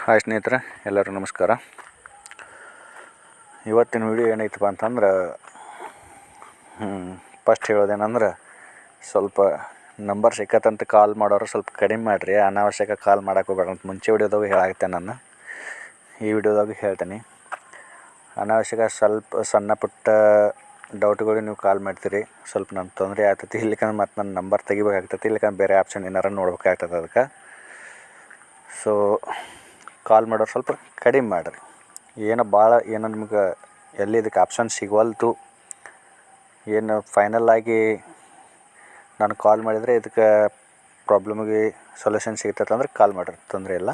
Hi ಸ್ನೇಹಿತರೆ, ಎಲ್ಲರೂ ನಮಸ್ಕಾರ. ಇವತ್ತಿನ ವಿಡಿಯೋ ಏನೈತಪ್ಪ ಅಂತಂದ್ರೆ ಫಸ್ಟ್ ಹೇಳೋದೇನಂದ್ರೆ ಸ್ವಲ್ಪ ನಂಬರ್ ಸಿಕ್ಕತ್ತಂತ ಕಾಲ್ ಮಾಡೋರು ಸ್ವಲ್ಪ ಕಡಿಮೆ ಮಾಡಿರಿ. ಅನಾವಶ್ಯಕ ಕಾಲ್ ಮಾಡೋಕೆ ಹೋಗ್ಬೇಡ ಅಂತ ಮುಂಚೆ ವಿಡಿಯೋದಾಗ ಹೇಳಾಗ್ತೇನೆ. ನಾನು ಈ ವಿಡಿಯೋದಾಗ ಹೇಳ್ತೀನಿ, ಅನಾವಶ್ಯಕ ಸ್ವಲ್ಪ ಸಣ್ಣ ಪುಟ್ಟ ಡೌಟ್ಗಳು ನೀವು ಕಾಲ್ ಮಾಡ್ತೀರಿ, ಸ್ವಲ್ಪ ನನ್ನ ತೊಂದರೆ ಆಗ್ತೈತಿ. ಇಲ್ಲಿಕಂದ್ರೆ ಮತ್ತು ನನ್ನ ನಂಬರ್ ತೆಗಿಬೇಕಾಗ್ತೈತಿ, ಇಲ್ಲಿಕಂದ್ರೆ ಬೇರೆ ಆಪ್ಷನ್ ಏನಾರು ನೋಡ್ಬೇಕಾಗ್ತದೆ. ಅದಕ್ಕೆ ಸೊ ಕಾಲ್ ಮಾಡೋರು ಸ್ವಲ್ಪ ಕಡಿಮೆ ಮಾಡಿರಿ. ಏನೋ ಭಾಳ ಏನೋ ನಿಮ್ಗೆ ಎಲ್ಲಿ ಇದಕ್ಕೆ ಆಪ್ಷನ್ ಸಿಗವಲ್ತು, ಏನು ಫೈನಲ್ ಆಗಿ ನಾನು ಕಾಲ್ ಮಾಡಿದರೆ ಇದಕ್ಕೆ ಪ್ರಾಬ್ಲಮಿಗೆ ಸೊಲ್ಯೂಷನ್ ಸಿಗ್ತೈತೆ ಅಂದ್ರೆ ಕಾಲ್ ಮಾಡಿರಿ, ತೊಂದರೆ ಇಲ್ಲ.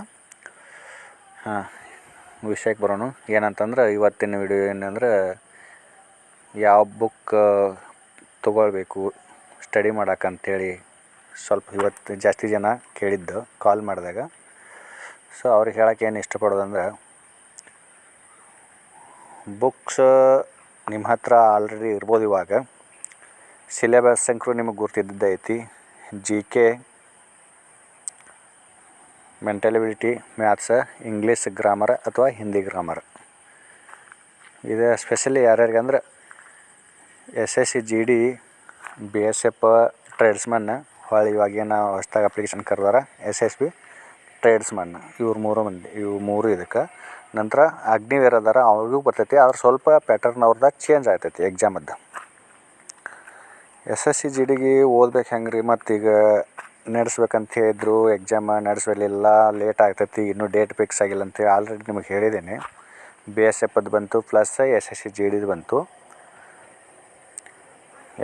ವಿಷಯಕ್ಕೆ ಬರೋಣ. ಏನಂತಂದ್ರೆ ಇವತ್ತಿನ ವಿಡಿಯೋ ಏನಂದ್ರೆ ಯಾವ ಬುಕ್ ತೊಗೊಳ್ಬೇಕು ಸ್ಟಡಿ ಮಾಡೋಕ್ಕಂತೇಳಿ ಸ್ವಲ್ಪ ಇವತ್ತು ಜಾಸ್ತಿ ಜನ ಕೇಳಿದ್ದು ಕಾಲ್ ಮಾಡಿದಾಗ. ಸೊ ಅವ್ರಿಗೆ ಹೇಳೋಕ್ಕೆ ಏನು ಇಷ್ಟಪಡೋದಂದ್ರೆ, ಬುಕ್ಸ್ ನಿಮ್ಮ ಹತ್ರ ಆಲ್ರೆಡಿ ಇರ್ಬೋದು. ಇವಾಗ ಸಿಲೆಬಸ್ ಅಂಕರು ನಿಮಗೆ ಗುರ್ತಿದ್ದದ್ದು ಐತಿ. GK, mental ability, maths, English grammar ಅಥವಾ ಹಿಂದಿ ಗ್ರಾಮರ್. ಇದು ಸ್ಪೆಷಲಿ ಯಾರ್ಯಾರಿಗೆ ಅಂದ್ರೆ SSC GD, BSF ಟ್ರೇಡ್ಸ್ಮನ್, ಹೊಳ್ಳಿ ಇವಾಗೇನು ಹೊಸ್ದಾಗಿ ಅಪ್ಲಿಕೇಶನ್ ಕರೆದಾರ SSB ಟ್ರೇಡ್ಸ್ಮನ್. ಇವು ಮೂರು ಇದಕ್ಕೆ. ನಂತರ ಅಗ್ನಿವೀರ್ ಅದಾರ, ಅವ್ರಿಗೂ ಬರ್ತೈತಿ. ಆದ್ರೆ ಸ್ವಲ್ಪ ಪ್ಯಾಟರ್ನ್ ಅವ್ರದಾಗ ಚೇಂಜ್ ಆಗ್ತೈತಿ ಎಕ್ಸಾಮದ್ದು. SSC GDಗೆ ಓದ್ಬೇಕು ಹೆಂಗೆ ರೀ, ಮತ್ತೀಗ ನಡೆಸ್ಬೇಕಂತ ಹೇಳಿದ್ರು, ಎಕ್ಸಾಮ ನಡೆಸಲಿಲ್ಲ, ಲೇಟ್ ಆಗ್ತೈತಿ, ಇನ್ನೂ ಡೇಟ್ ಫಿಕ್ಸ್ ಆಗಿಲ್ಲ ಅಂತೇಳಿ ಆಲ್ರೆಡಿ ನಿಮಗೆ ಹೇಳಿದ್ದೇನೆ. BSFದ್ದು ಬಂತು, ಪ್ಲಸ್ SSC GDದು ಬಂತು.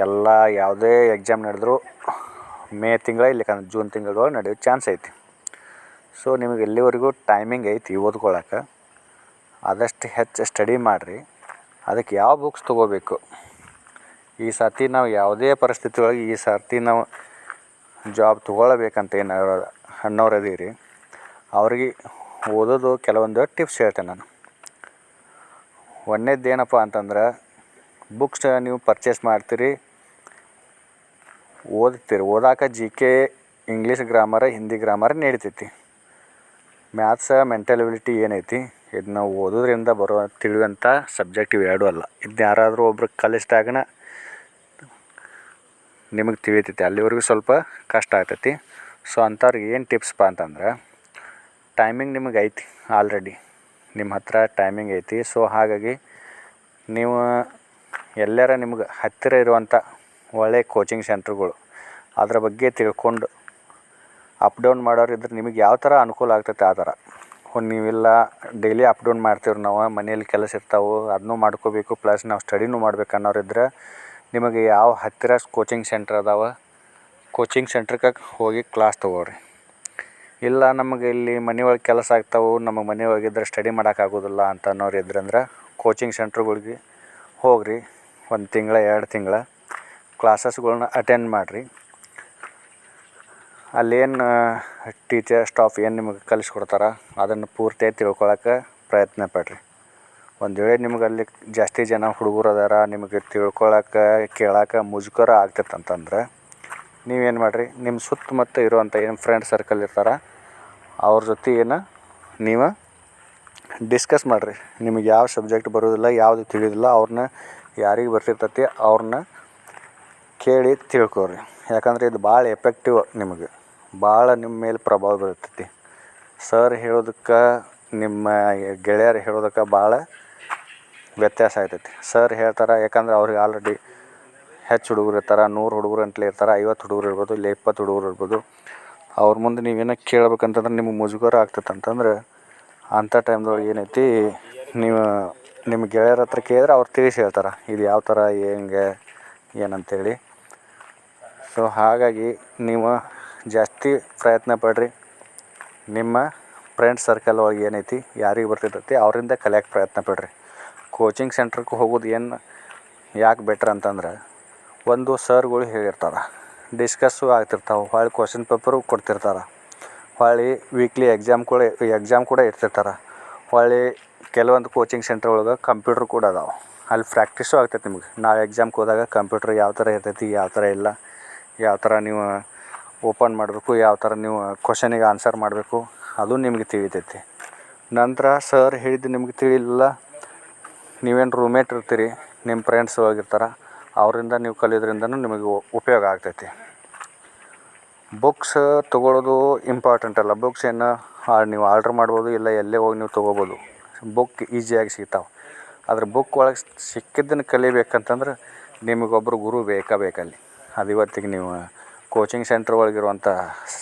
ಎಲ್ಲ ಯಾವುದೇ ಎಕ್ಸಾಮ್ ನಡೆದ್ರು ಮೇ ತಿಂಗಳ ಇಲ್ಲಿಕಂದ್ರೆ ಜೂನ್ ತಿಂಗಳೊಳಗೆ ನಡೆಯೋ ಚಾನ್ಸ್ ಐತಿ. ಸೊ ನಿಮಗೆ ಎಲ್ಲಿವರೆಗೂ ಟೈಮಿಂಗ್ ಐತಿ ಓದ್ಕೊಳ್ಳೋಕೆ, ಆದಷ್ಟು ಹೆಚ್ಚು ಸ್ಟಡಿ ಮಾಡಿರಿ. ಅದಕ್ಕೆ ಯಾವ ಬುಕ್ಸ್ ತೊಗೋಬೇಕು, ಈ ಸರ್ತಿ ನಾವು ಯಾವುದೇ ಪರಿಸ್ಥಿತಿ ಒಳಗೆ ಈ ಸರ್ತಿ ನಾವು ಜಾಬ್ ತೊಗೊಳ್ಬೇಕಂತ ಏನು ಅನ್ನೋರು ಅದೀರಿ, ಅವ್ರಿಗೆ ಓದೋದು ಕೆಲವೊಂದು ಟಿಪ್ಸ್ ಹೇಳ್ತೇನೆ ನಾನು. ಒಂದನೇದು ಏನಪ್ಪ ಅಂತಂದ್ರೆ, ಬುಕ್ಸ್ ನೀವು ಪರ್ಚೇಸ್ ಮಾಡ್ತೀರಿ, ಓದಾಕ GK, English grammar, Hindi grammar ನಡೀತೈತಿ. ಮ್ಯಾಥ್ಸ್, ಮೆಂಟಲ್ ಎಬಿಲಿಟಿ ಏನೈತಿ, ಇದು ನಾವು ಓದೋದ್ರಿಂದ ತಿಳಿಯುವಂಥ ಸಬ್ಜೆಕ್ಟ್ ಇವು ಎರಡೂ ಅಲ್ಲ. ಇದು ಯಾರಾದರೂ ಒಬ್ರು ಕಲಿಸಿದಾಗನ ನಿಮಗೆ ತಿಳಿತೈತಿ, ಅಲ್ಲಿವರೆಗೂ ಸ್ವಲ್ಪ ಕಷ್ಟ ಆಗ್ತೈತಿ. ಸೊ ಅಂಥವ್ರಿಗೆ ಏನು ಟಿಪ್ಸ್ಪ ಅಂತಂದ್ರೆ, ಟೈಮಿಂಗ್ ನಿಮಗೆ ಐತಿ ಆಲ್ರೆಡಿ, ನಿಮ್ಮ ಹತ್ರ ಟೈಮಿಂಗ್ ಐತಿ. ಸೊ ಹಾಗಾಗಿ ನೀವು ಎಲ್ಲರ ನಿಮ್ಗೆ ಹತ್ತಿರ ಇರುವಂಥ ಒಳ್ಳೆಯ ಕೋಚಿಂಗ್ ಸೆಂಟ್ರ್ಗಳು ಅದ್ರ ಬಗ್ಗೆ ತಿಳ್ಕೊಂಡು ಅಪ್ ಡೌನ್ ಮಾಡೋರು ಇದ್ರೆ ನಿಮಗೆ ಯಾವ ಥರ ಅನುಕೂಲ ಆಗ್ತೈತೆ ಆ ಥರ. ನೀವೆಲ್ಲ ಡೈಲಿ ಅಪ್ ಡೌನ್ ಮಾಡ್ತೀವಿ, ನಾವು ಮನೇಲಿ ಕೆಲಸ ಇರ್ತಾವೆ, ಅದನ್ನೂ ಮಾಡ್ಕೋಬೇಕು, ಪ್ಲಸ್ ನಾವು ಸ್ಟಡಿನೂ ಮಾಡ್ಬೇಕು ಅನ್ನೋರಿದ್ರೆ ನಿಮಗೆ ಯಾವ ಹತ್ತಿರ ಕೋಚಿಂಗ್ ಸೆಂಟ್ರ್ ಅದಾವೆ, ಕೋಚಿಂಗ್ ಸೆಂಟ್ರಿಗೆ ಹೋಗಿ ಕ್ಲಾಸ್ ತೊಗೊಳ್ರಿ. ಇಲ್ಲ ನಮಗೆ ಇಲ್ಲಿ ಮನೆಯೊಳಗೆ ಕೆಲಸ ಆಗ್ತಾವೆ, ನಮಗೆ ಮನೆಯೊಳಗಿದ್ರೆ ಸ್ಟಡಿ ಮಾಡೋಕ್ಕಾಗೋದಿಲ್ಲ ಅಂತ ಅನ್ನೋರು ಇದ್ರಂದ್ರೆ ಕೋಚಿಂಗ್ ಸೆಂಟ್ರ್ಗಳಿಗೆ ಹೋಗ್ರಿ. 1 ತಿಂಗಳ 2 ತಿಂಗಳ ಕ್ಲಾಸಸ್ಗಳ್ನ ಅಟೆಂಡ್ ಮಾಡಿರಿ. ಅಲ್ಲೇನು ಟೀಚರ್ ಸ್ಟಾಫ್ ಏನು ನಿಮಗೆ ಕಲಿಸ್ಕೊಡ್ತಾರೆ ಅದನ್ನು ಪೂರ್ತಿಯಾಗಿ ತಿಳ್ಕೊಳಕ್ಕೆ ಪ್ರಯತ್ನ ಪಡಿರಿ. ಒಂದು ವೇಳೆ ನಿಮ್ಗೆ ಅಲ್ಲಿ ಜಾಸ್ತಿ ಜನ ಹುಡುಗರು ಅದಾರ, ನಿಮಗೆ ತಿಳ್ಕೊಳಕ್ಕೆ ಕೇಳೋಕೆ ಮುಜುಗರ ಆಗ್ತೈತಂತಂದ್ರೆ ನೀವೇನು ಮಾಡಿರಿ, ನಿಮ್ಮ ಸುತ್ತಮುತ್ತ ಇರುವಂಥ ಏನು ಫ್ರೆಂಡ್ ಸರ್ಕಲ್ ಇರ್ತಾರೆ ಅವ್ರ ಜೊತೆ ನೀವು ಡಿಸ್ಕಸ್ ಮಾಡಿರಿ. ನಿಮಗೆ ಯಾವ ಸಬ್ಜೆಕ್ಟ್ ಬರೋದಿಲ್ಲ, ಯಾವುದು ತಿಳಿಯೋದಿಲ್ಲ, ಅವ್ರನ್ನ ಯಾರಿಗೆ ಬರ್ತಿರ್ತೈತಿ ಅವ್ರನ್ನ ಕೇಳಿ ತಿಳ್ಕೊರಿ. ಯಾಕಂದರೆ ಇದು ಭಾಳ ಎಫೆಕ್ಟಿವ್, ನಿಮಗೆ ಭಾಳ ನಿಮ್ಮ ಮೇಲೆ ಪ್ರಭಾವ ಬೀರ್ತೈತಿ. ಸರ್ ಹೇಳೋದಕ್ಕೆ ನಿಮ್ಮ ಗೆಳೆಯರು ಹೇಳೋದಕ್ಕೆ ಭಾಳ ವ್ಯತ್ಯಾಸ ಆಗ್ತೈತಿ. ಸರ್ ಹೇಳ್ತಾರೆ, ಯಾಕಂದ್ರೆ ಅವ್ರಿಗೆ ಆಲ್ರೆಡಿ ಹೆಚ್ಚು ಹುಡುಗರು ಇರ್ತಾರೆ, 100 ಹುಡುಗರು ಅಂತಲೇ ಇರ್ತಾರೆ, 50 ಹುಡುಗರು ಇರ್ಬೋದು, ಇಲ್ಲ 20 ಹುಡುಗರು ಇರ್ಬೋದು. ಅವ್ರ ಮುಂದೆ ನೀವೇನೋ ಕೇಳ್ಬೇಕಂತಂದ್ರೆ ನಿಮಗೆ ಮುಜುಗರ ಆಗ್ತೈತಂತಂದ್ರೆ ಅಂಥ ಟೈಮ್ದೊಳಗೆ ಏನೈತಿ, ನೀವು ನಿಮ್ಮ ಗೆಳೆಯರ ಹತ್ರ ಕೇಳಿದ್ರೆ ಅವ್ರು ತಿಳಿಸಿ ಹೇಳ್ತಾರೆ ಇದು ಯಾವ ಥರ ಹೆಂಗೆ ಏನಂತೇಳಿ. ಸೊ ಹಾಗಾಗಿ ನೀವು ಜಾಸ್ತಿ ಪ್ರಯತ್ನ ಪಡಿರಿ. ನಿಮ್ಮ ಫ್ರೆಂಡ್ ಸರ್ಕಲ್ ಒಳಗೆ ಏನೈತಿ ಯಾರಿಗೆ ಬರ್ತಿರ್ತೈತಿ ಅವರಿಂದ ಕಲಿಯೋಕ್ಕೆ ಪ್ರಯತ್ನ ಪಡಿರಿ. ಕೋಚಿಂಗ್ ಸೆಂಟ್ರಿಗೆ ಹೋಗೋದು ಯಾಕೆ ಬೆಟ್ರ್ ಅಂತಂದ್ರೆ, ಒಂದು ಸರ್ಗಳು ಹೇಳಿರ್ತಾರೆ, ಡಿಸ್ಕಸ್ಸು ಆಗ್ತಿರ್ತಾವೆ, ಹೊಳ್ಳಿ ಕ್ವಶನ್ ಪೇಪರು ಕೊಡ್ತಿರ್ತಾರೆ, ಹೊಳ್ಳಿ ವೀಕ್ಲಿ ಎಕ್ಸಾಮ್ ಕೂಡ ಇರ್ತಿರ್ತಾರೆ. ಹೊಳ್ಳಿ ಕೆಲವೊಂದು ಕೋಚಿಂಗ್ ಸೆಂಟ್ರ್ ಒಳಗೆ ಕಂಪ್ಯೂಟ್ರ್ ಕೂಡ ಅದಾವೆ, ಅಲ್ಲಿ ಪ್ರಾಕ್ಟೀಸು ಆಗ್ತೈತೆ. ನಿಮಗೆ ನಾಳೆ ಎಕ್ಸಾಮ್ಗೆ ಹೋದಾಗ ಕಂಪ್ಯೂಟ್ರ್ ಯಾವ ಥರ ಇರ್ತೈತಿ, ಯಾವ ಥರ ಇಲ್ಲ, ಯಾವ ಥರ ನೀವು ಓಪನ್ ಮಾಡಬೇಕು, ಯಾವ ಥರ ನೀವು ಕ್ವಶನಿಗೆ ಆನ್ಸರ್ ಮಾಡಬೇಕು ಅದು ನಿಮಗೆ ತಿಳಿತೈತಿ. ನಂತರ ಸರ್ ಹೇಳಿದ್ದು ನಿಮ್ಗೆ ತಿಳಿಲಿಲ್ಲ, ನೀವೇನು ರೂಮೇಟ್ ಇರ್ತೀರಿ, ನಿಮ್ಮ ಫ್ರೆಂಡ್ಸ್ ಹೋಗಿರ್ತಾರೆ, ಅವರಿಂದ ನೀವು ಕಲಿಯೋದ್ರಿಂದನೂ ನಿಮಗೆ ಉಪಯೋಗ ಆಗ್ತೈತಿ. ಬುಕ್ಸ್ ತೊಗೊಳ್ಳೋದು ಇಂಪಾರ್ಟೆಂಟ್ ಅಲ್ಲ. ಬುಕ್ಸ್ ಏನು ನೀವು ಆರ್ಡ್ರ್ ಮಾಡ್ಬೋದು, ಇಲ್ಲ ಎಲ್ಲೇ ಹೋಗಿ ನೀವು ತೊಗೋಬೋದು. ಬುಕ್ ಈಸಿಯಾಗಿ ಸಿಗ್ತಾವೆ. ಆದರೆ ಬುಕ್ ಒಳಗೆ ಸಿಕ್ಕಿದ್ದನ್ನು ಕಲಿಬೇಕಂತಂದ್ರೆ ನಿಮಗೊಬ್ಬರು ಗುರು ಬೇಕಲ್ಲಿ. ಅದು ಇವತ್ತಿಗೆ ನೀವು ಕೋಚಿಂಗ್ ಸೆಂಟ್ರ್ ಒಳಗಿರುವಂಥ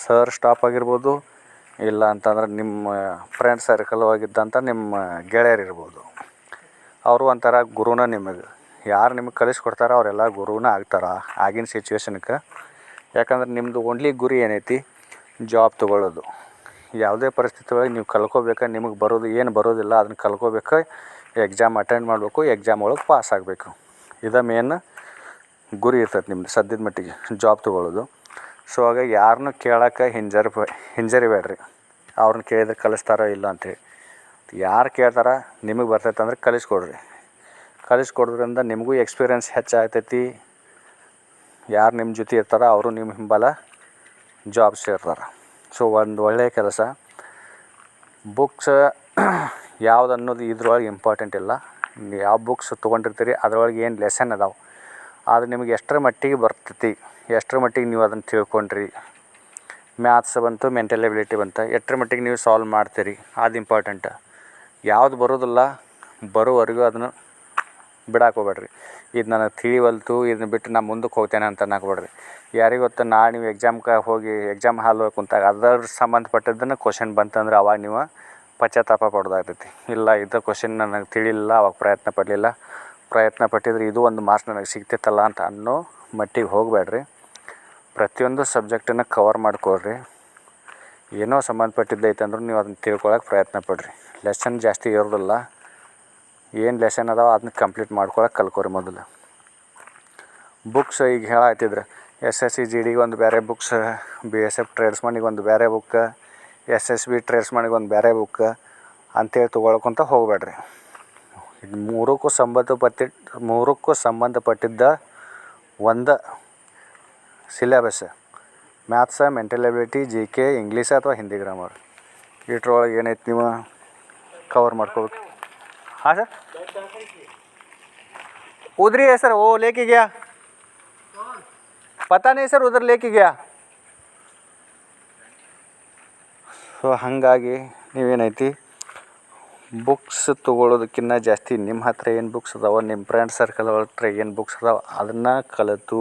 ಸರ್ ಸ್ಟಾಪ್ ಆಗಿರ್ಬೋದು, ಇಲ್ಲ ಅಂತಂದ್ರೆ ನಿಮ್ಮ ಫ್ರೆಂಡ್ ಸರ್ಕಲ್ ಒಳಗಿದ್ದಂಥ ನಿಮ್ಮ ಗೆಳೆಯರಿರ್ಬೋದು. ಅವರು ಒಂಥರ ಗುರುನ ನಿಮಗೆ. ಯಾರು ನಿಮಗೆ ಕಲಿಸ್ಕೊಡ್ತಾರೋ ಅವರೆಲ್ಲ ಗುರುನ ಆಗ್ತಾರೆ ಆಗಿನ ಸಿಚುವೇಶನ್ಗೆ. ಯಾಕಂದ್ರೆ ನಿಮ್ಮದು ಓನ್ಲಿ ಗುರಿ ಏನೈತಿ, ಜಾಬ್ ತೊಗೊಳ್ಳೋದು. ಯಾವುದೇ ಪರಿಸ್ಥಿತಿ ಒಳಗೆ ನೀವು ಕಲ್ಕೋಬೇಕು. ನಿಮಗೆ ಏನು ಬರೋದಿಲ್ಲ ಅದನ್ನು ಕಲ್ಕೋಬೇಕು, ಎಕ್ಸಾಮ್ ಅಟೆಂಡ್ ಮಾಡಬೇಕು, ಎಕ್ಸಾಮ್ ಒಳಗೆ ಪಾಸ್ ಆಗಬೇಕು. ಇದು ಮೇನ್ ಗುರಿ ಇರ್ತೈತೆ ನಿಮ್ದು ಸದ್ಯದ ಮಟ್ಟಿಗೆ ಜಾಬ್ ತೊಗೊಳ್ಳೋದು. ಸೊ ಹಾಗಾಗಿ ಯಾರನ್ನೂ ಕೇಳೋಕೆ ಹಿಂಜರಿಬೇಡ್ರಿ. ಅವ್ರನ್ನ ಕೇಳಿದ್ರೆ ಕಲಿಸ್ತಾರೋ ಇಲ್ಲ ಅಂಥೇಳಿ. ಯಾರು ಕೇಳ್ತಾರ ನಿಮಗೆ ಬರ್ತೈತೆ ಅಂದ್ರೆ ಕಲಿಸ್ಕೊಡೋದ್ರಿಂದ ನಿಮಗೂ ಎಕ್ಸ್ಪೀರಿಯೆನ್ಸ್ ಹೆಚ್ಚಾಗ್ತೈತಿ. ಯಾರು ನಿಮ್ಮ ಜೊತೆ ಇರ್ತಾರೋ ಅವರು ನಿಮ್ಮ ಹಿಂಬಲ ಜಾಬ್ ಸೇರ್ತಾರೆ. ಸೊ ಒಂದು ಒಳ್ಳೆಯ ಕೆಲಸ. ಬುಕ್ಸ್ ಯಾವ್ದು ಅನ್ನೋದು ಇದ್ರೊಳಗೆ ಇಂಪಾರ್ಟೆಂಟ್ ಇಲ್ಲ. ನೀವು ಯಾವ ಬುಕ್ಸ್ ತೊಗೊಂಡಿರ್ತೀರಿ ಅದರೊಳಗೆ ಏನು ಲೆಸನ್ ಅದಾವೆ ಅದು ನಿಮಗೆ ಎಷ್ಟರ ಮಟ್ಟಿಗೆ ಬರ್ತೈತಿ, ಎಷ್ಟರ ಮಟ್ಟಿಗೆ ನೀವು ಅದನ್ನು ತಿಳ್ಕೊಂಡ್ರಿ. ಮ್ಯಾಥ್ಸ್ ಬಂತು, ಮೆಂಟಲ್ ಎಬಿಲಿಟಿ ಬಂತು, ಎಷ್ಟರ ಮಟ್ಟಿಗೆ ನೀವು ಸಾಲ್ವ್ ಮಾಡ್ತೀರಿ ಅದು ಇಂಪಾರ್ಟೆಂಟ್. ಯಾವುದು ಬರೋದಿಲ್ಲ ಬರೋವರೆಗೂ ಅದನ್ನು ಬಿಡಕ್ಕೆ ಹೋಗ್ಬೇಡ್ರಿ. ಇದು ನನಗೆ ತಿಳಿವಲ್ತು, ಇದನ್ನ ಬಿಟ್ಟು ನಾನು ಮುಂದಕ್ಕೆ ಹೋಗ್ತೇನೆ ಅಂತ ಅನ್ನಕ್ಕೆ ಯಾರಿಗೆ ಗೊತ್ತು, ನಾಳೆ ನೀವು ಹೋಗಿ ಎಕ್ಸಾಮ್ ಹಾಲ್ ಹೋಗಿ ಕುಂತಾಗ ಅದರ ಸಂಬಂಧಪಟ್ಟಿದ್ದನ್ನು ಕ್ವಶನ್ ಬಂತಂದ್ರೆ ಅವಾಗ ನೀವು ಪಶ್ಚಾತ್ತಾಪ ಪಡೋದಾಗ್ತೈತಿ. ಇಲ್ಲ ಇದು ಕ್ವಶನ್ ನನಗೆ ತಿಳಿಲಿಲ್ಲ, ಅವಾಗ ಪ್ರಯತ್ನ ಪಟ್ಟಿದ್ರೆ ಇದು ಒಂದು ಮಾರ್ಕ್ಸ್ ನನಗೆ ಸಿಗ್ತೈತಲ್ಲ ಅಂತ ಅನ್ನೋ ಮಟ್ಟಿಗೆ ಹೋಗಬೇಡ್ರಿ. ಪ್ರತಿಯೊಂದು ಸಬ್ಜೆಕ್ಟನ್ನು ಕವರ್ ಮಾಡ್ಕೊಳ್ರಿ. ಏನೋ ಸಂಬಂಧಪಟ್ಟಿದ್ದೈತೆ ಅಂದ್ರೂ ನೀವು ಅದನ್ನು ತಿಳ್ಕೊಳಕ್ಕೆ ಪ್ರಯತ್ನ ಪಡ್ರಿ. ಲೆಸನ್ ಜಾಸ್ತಿ ಇರೋದಿಲ್ಲ. ಏನು ಲೆಸನ್ ಅದಾವೆ ಅದನ್ನ ಕಂಪ್ಲೀಟ್ ಮಾಡ್ಕೊಳಕ್ಕೆ ಕಲ್ಕೋರಿ ಮೊದಲು. ಬುಕ್ಸ್ ಈಗ ಹೇಳಾಗ್ತಿದ್ರೆ SSC GD ಒಂದು ಬೇರೆ ಬುಕ್ಸ್, BSF ಟ್ರೇಡ್ಸ್ಮನ್ನಿಗೆ ಒಂದು ಬೇರೆ ಬುಕ್, SSB ಟ್ರೇಡ್ಸ್ಮನ್ನಿಗೆ ಒಂದು ಬೇರೆ ಬುಕ್ ಅಂತೇಳಿ ತೊಗೊಳ್ಕೊಂತ ಹೋಗಬೇಡ್ರಿ. ಇದು ಮೂರಕ್ಕೂ ಸಂಬಂಧಪಟ್ಟಿದ್ದ ಒಂದು syllabus. Maths, mental ability, GK, English ಅಥವಾ ಹಿಂದಿ ಗ್ರಾಮರ್ ಇಟ್ರೊಳಗೆ ಏನೈತೆ ನೀವು ಕವರ್ ಮಾಡ್ಕೋಬೇಕು. हाँ सर, उधर ही है सर, वो लेके गया, पता नहीं सर, उधर लेके गया. ಸೊ ಹಾಗಾಗಿ ನೀವೇನೈತಿ ಬುಕ್ಸ್ ತೊಗೊಳೋದಕ್ಕಿಂತ ಜಾಸ್ತಿ ನಿಮ್ಮ ಹತ್ರ ಏನು ಬುಕ್ಸ್ ಅದಾವೆ, ನಿಮ್ಮ ಫ್ರೆಂಡ್ ಸರ್ಕಲ್ ಹತ್ರ ಏನು ಬುಕ್ಸ್ ಅದಾವೆ ಅದನ್ನು ಕಲಿತು,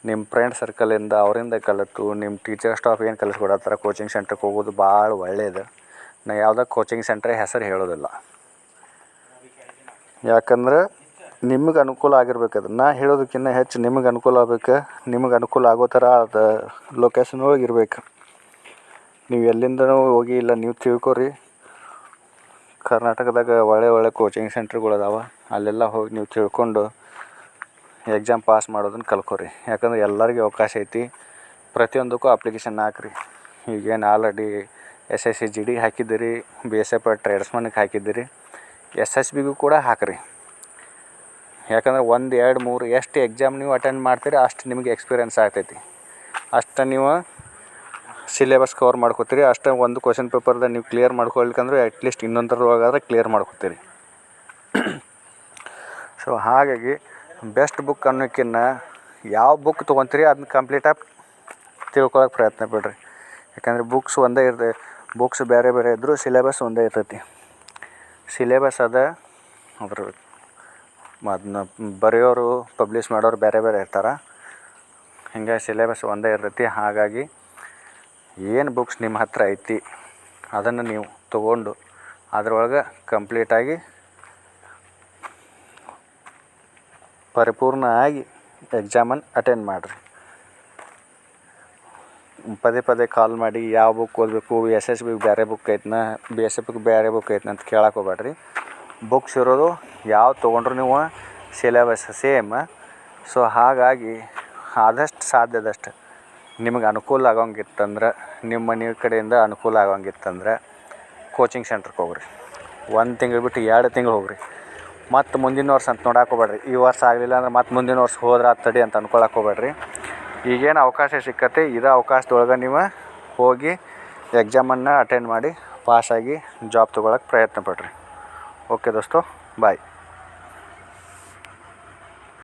ನಿಮ್ಮ ಫ್ರೆಂಡ್ ಸರ್ಕಲಿಂದ ಅವರಿಂದ ಕಲಿತು, ನಿಮ್ಮ ಟೀಚರ್ ಸ್ಟಾಫ್ ಏನು ಕಲಿಸ್ಕೊಡತ್ತಾರ ಕೋಚಿಂಗ್ ಸೆಂಟ್ರಿಗೆ ಹೋಗೋದು ಭಾಳ ಒಳ್ಳೆಯದು. ನಾ ಯಾವುದೇ ಕೋಚಿಂಗ್ ಸೆಂಟ್ರ್ ಹೆಸರು ಹೇಳೋದಿಲ್ಲ. ಯಾಕಂದ್ರೆ ನಿಮಗೆ ಅನುಕೂಲ ಆಗಿರ್ಬೇಕು. ಅದು ನಾ ಹೇಳೋದಕ್ಕಿಂತ ಹೆಚ್ಚು ನಿಮಗೆ ಅನುಕೂಲ ಆಗ್ಬೇಕು. ನಿಮಗೆ ಅನುಕೂಲ ಆಗೋ ಥರ ಅದು ಲೊಕೇಶನ್ ಒಳಗೆ ಇರಬೇಕು. ನೀವು ಎಲ್ಲಿಂದನೂ ಹೋಗಿ ಇಲ್ಲ, ನೀವು ತಿಳ್ಕೊರಿ. ಕರ್ನಾಟಕದಾಗ ಒಳ್ಳೆ ಕೋಚಿಂಗ್ ಸೆಂಟ್ರ್ಗಳು ಅದಾವೆ, ಅಲ್ಲೆಲ್ಲ ಹೋಗಿ ನೀವು ತಿಳ್ಕೊಂಡು ಎಕ್ಸಾಮ್ ಪಾಸ್ ಮಾಡೋದನ್ನು ಕಲ್ಕೋರಿ. ಯಾಕಂದ್ರೆ ಎಲ್ಲರಿಗೂ ಅವಕಾಶ ಐತಿ. ಪ್ರತಿಯೊಂದಕ್ಕೂ ಅಪ್ಲಿಕೇಶನ್ ಹಾಕ್ರಿ. ಈಗೇನು ಆಲ್ರೆಡಿ SSC GD ಹಾಕಿದ್ದೀರಿ, BSF ಟ್ರೇಡ್ಸ್ಮನ್ಗೆ ಹಾಕಿದ್ದೀರಿ, SSBಗೂ ಕೂಡ ಹಾಕಿರಿ. ಯಾಕಂದ್ರೆ 1, 2, 3 ಎಷ್ಟು ಎಕ್ಸಾಮ್ ನೀವು ಅಟೆಂಡ್ ಮಾಡ್ತೀರಿ ಅಷ್ಟು ನಿಮಗೆ ಎಕ್ಸ್ಪೀರಿಯೆನ್ಸ್ ಆಗ್ತೈತಿ. ಅಷ್ಟು ನೀವು ಸಿಲೆಬಸ್ ಕವರ್ ಮಾಡ್ಕೋತೀರಿ. ಅಷ್ಟೇ ಒಂದು ಕ್ವಶನ್ ಪೇಪರ್ದಾಗ ನೀವು ಕ್ಲಿಯರ್ ಮಾಡ್ಕೊಳ್ಬೇಕಂದ್ರೆ ಅಟ್ಲೀಸ್ಟ್ ಇನ್ನೊಂದರೊಳಗಾದ್ರೆ ಕ್ಲಿಯರ್ ಮಾಡ್ಕೋತೀರಿ. ಸೊ ಹಾಗಾಗಿ ಬೆಸ್ಟ್ ಬುಕ್ ಅನ್ನೋಕ್ಕಿಂತ ಯಾವ ಬುಕ್ ತೊಗೊತೀರಿ ಅದನ್ನ ಕಂಪ್ಲೀಟಾಗಿ ತಿಳ್ಕೊಳಕ್ಕೆ ಪ್ರಯತ್ನ ಪಡ್ರಿ. ಯಾಕಂದರೆ ಬುಕ್ಸ್ ಒಂದೇ ಇರ್ತದೆ, ಬುಕ್ಸ್ ಬೇರೆ ಇದ್ದರೂ ಸಿಲೆಬಸ್ ಒಂದೇ ಇರ್ತೈತಿ. ಸಿಲೆಬಸ್ ಅದ, ಅದ್ರ ಅದನ್ನ ಬರೆಯೋರು ಪಬ್ಲಿಷ್ ಮಾಡೋರು ಬೇರೆ ಇರ್ತಾರೆ. ಹಿಂಗೆ ಸಿಲೆಬಸ್ ಒಂದೇ ಇರ್ತೈತಿ. ಹಾಗಾಗಿ ಏನು ಬುಕ್ಸ್ ನಿಮ್ಮ ಹತ್ರ ಐತಿ ಅದನ್ನು ನೀವು ತೊಗೊಂಡು ಅದರೊಳಗೆ ಕಂಪ್ಲೀಟಾಗಿ ಪರಿಪೂರ್ಣ ಆಗಿ ಎಕ್ಸಾಮನ್ನು ಅಟೆಂಡ್ ಮಾಡಿರಿ. ಪದೇ ಕಾಲ್ ಮಾಡಿ ಯಾವ ಬುಕ್ ಓದಬೇಕು, SSBಗೆ ಬೇರೆ ಬುಕ್ ಐತನ, BSFಗೆ ಬೇರೆ ಬುಕ್ ಐತನ ಅಂತ ಕೇಳಕ್ಕೆ ಹೋಗ್ಬೇಡ್ರಿ. ಬುಕ್ಸ್ ಇರೋದು ಯಾವ ತೊಗೊಂಡ್ರು ನೀವು ಸಿಲೆಬಸ್ ಸೇಮ್. ಸೊ ಹಾಗಾಗಿ ಆದಷ್ಟು ಸಾಧ್ಯದಷ್ಟು ನಿಮಗೆ ಅನುಕೂಲ ಆಗೋಂಗಿತ್ತಂದ್ರೆ, ನಿಮ್ಮ ಮನೆ ಕಡೆಯಿಂದ ಅನುಕೂಲ ಆಗೋಂಗಿತ್ತಂದ್ರೆ ಕೋಚಿಂಗ್ ಸೆಂಟ್ರಿಗೆ ಹೋಗ್ರಿ. 1 ತಿಂಗಳು ಬಿಟ್ಟು 2 ತಿಂಗಳು ಹೋಗ್ರಿ. ಮತ್ತು ಮುಂದಿನ ವರ್ಷ ಅಂತ ನೋಡಕ್ಕೆ ಹೋಗ್ಬೇಡ್ರಿ. ಈ ವರ್ಷ ಆಗಲಿಲ್ಲ ಅಂದ್ರೆ ಮತ್ತು ಮುಂದಿನ ವರ್ಷ ಹೋದ್ರೆ ತಡಿ ಅಂತ ಅನ್ಕೊಳಕ್ಕೆ ಹೋಗ್ಬೇಡ್ರಿ. ಈಗೇನು ಅವಕಾಶ ಸಿಕ್ಕತ್ತೆ ಇದೇ ಅವಕಾಶದೊಳಗೆ ನೀವು ಹೋಗಿ ಎಕ್ಸಾಮನ್ನು ಅಟೆಂಡ್ ಮಾಡಿ ಪಾಸಾಗಿ ಜಾಬ್ ತೊಗೊಳಕ್ಕೆ ಪ್ರಯತ್ನ ಪಡ್ರಿ. ಓಕೆ ದೋಸ್ತೋ, ಬಾಯ್.